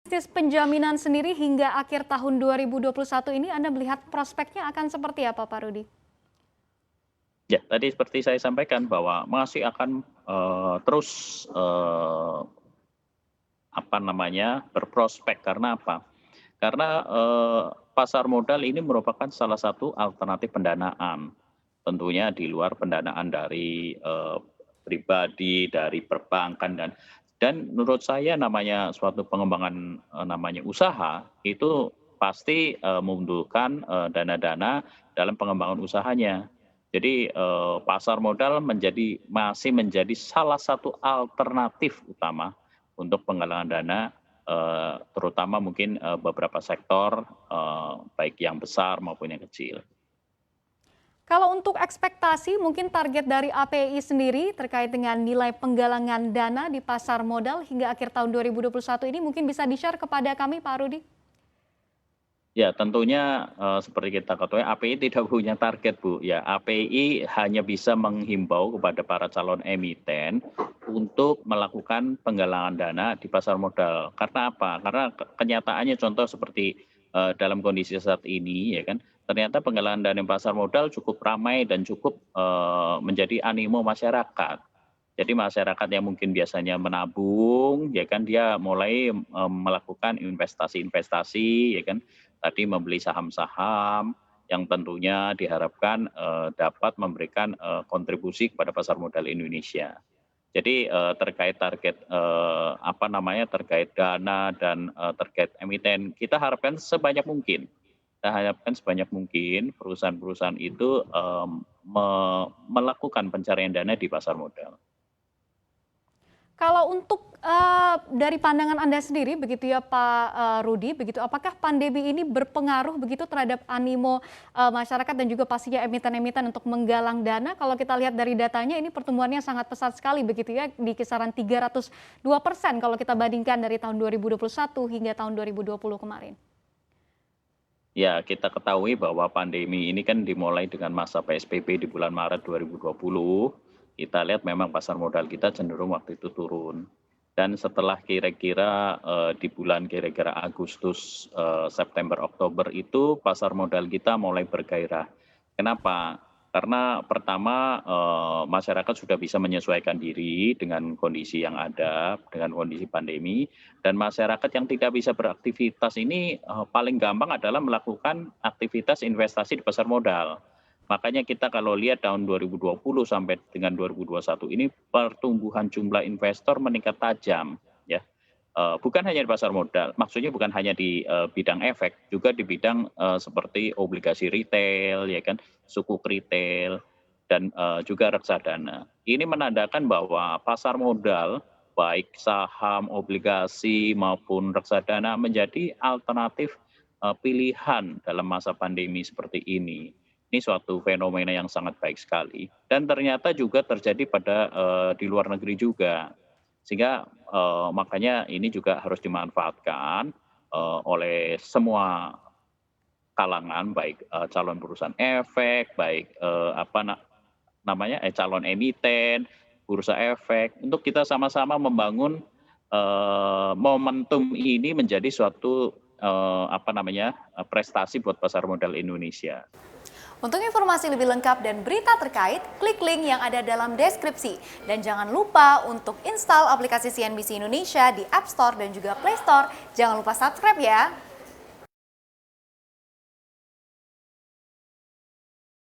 Bisnis penjaminan sendiri hingga akhir tahun 2021 ini Anda melihat prospeknya akan seperti apa, Pak Rudi? Ya, tadi seperti saya sampaikan bahwa masih akan, terus, berprospek. Karena apa? Karena, pasar modal ini merupakan salah satu alternatif pendanaan. Tentunya di luar pendanaan dari, pribadi, dari perbankan dan menurut saya namanya suatu pengembangan, namanya usaha, itu pasti, membutuhkan, dana-dana dalam pengembangan usahanya. Jadi, pasar modal masih menjadi salah satu alternatif utama untuk penggalangan dana, terutama mungkin, beberapa sektor, baik yang besar maupun yang kecil. Kalau untuk ekspektasi mungkin target dari API sendiri terkait dengan nilai penggalangan dana di pasar modal hingga akhir tahun 2021 ini mungkin bisa di-share kepada kami, Pak Rudi? Ya tentunya, seperti kita ketahui API tidak punya target, Bu, ya. API hanya bisa menghimbau kepada para calon emiten untuk melakukan penggalangan dana di pasar modal. Karena apa? Karena kenyataannya contoh seperti, dalam kondisi saat ini ya kan, ternyata penggalangan dana di pasar modal cukup ramai dan cukup, menjadi animo masyarakat. Jadi masyarakat yang mungkin biasanya menabung, ya kan, dia mulai, melakukan investasi-investasi, ya kan. Tadi membeli saham-saham yang tentunya diharapkan, dapat memberikan, kontribusi kepada pasar modal Indonesia. Jadi, terkait target, terkait dana dan, terkait emiten, kita harapkan sebanyak mungkin. Kita harapkan sebanyak mungkin perusahaan-perusahaan itu, melakukan pencarian dana di pasar modal. Kalau untuk, dari pandangan Anda sendiri begitu ya Pak, Rudi begitu, apakah pandemi ini berpengaruh begitu terhadap animo, masyarakat dan juga pastinya emiten-emiten untuk menggalang dana? Kalau kita lihat dari datanya ini pertumbuhannya sangat pesat sekali begitu ya, di kisaran 302% kalau kita bandingkan dari tahun 2021 hingga tahun 2020 kemarin. Ya, kita ketahui bahwa pandemi ini kan dimulai dengan masa PSBB di bulan Maret 2020. Kita lihat memang pasar modal kita cenderung waktu itu turun. Dan setelah kira-kira di bulan kira-kira Agustus, September, Oktober itu pasar modal kita mulai bergairah. Kenapa? Karena pertama, masyarakat sudah bisa menyesuaikan diri dengan kondisi yang ada, dengan kondisi pandemi, dan masyarakat yang tidak bisa beraktivitas ini, paling gampang adalah melakukan aktivitas investasi di pasar modal. Makanya kita kalau lihat tahun 2020 sampai dengan 2021 ini pertumbuhan jumlah investor meningkat tajam, ya. Bukan hanya di pasar modal, maksudnya bukan hanya di, bidang efek, juga di bidang, seperti obligasi retail, ya kan, sukuk retail, dan, juga reksadana. Ini menandakan bahwa pasar modal, baik saham, obligasi, maupun reksadana menjadi alternatif, pilihan dalam masa pandemi seperti ini. Ini suatu fenomena yang sangat baik sekali dan ternyata juga terjadi pada, di luar negeri juga. Sehingga, makanya ini juga harus dimanfaatkan, oleh semua kalangan baik, calon perusahaan efek, baik, calon emiten, bursa efek, untuk kita sama-sama membangun, momentum ini menjadi suatu, prestasi buat pasar modal Indonesia. Untuk informasi lebih lengkap dan berita terkait, klik link yang ada dalam deskripsi. Dan jangan lupa untuk install aplikasi CNBC Indonesia di App Store dan juga Play Store. Jangan lupa subscribe ya.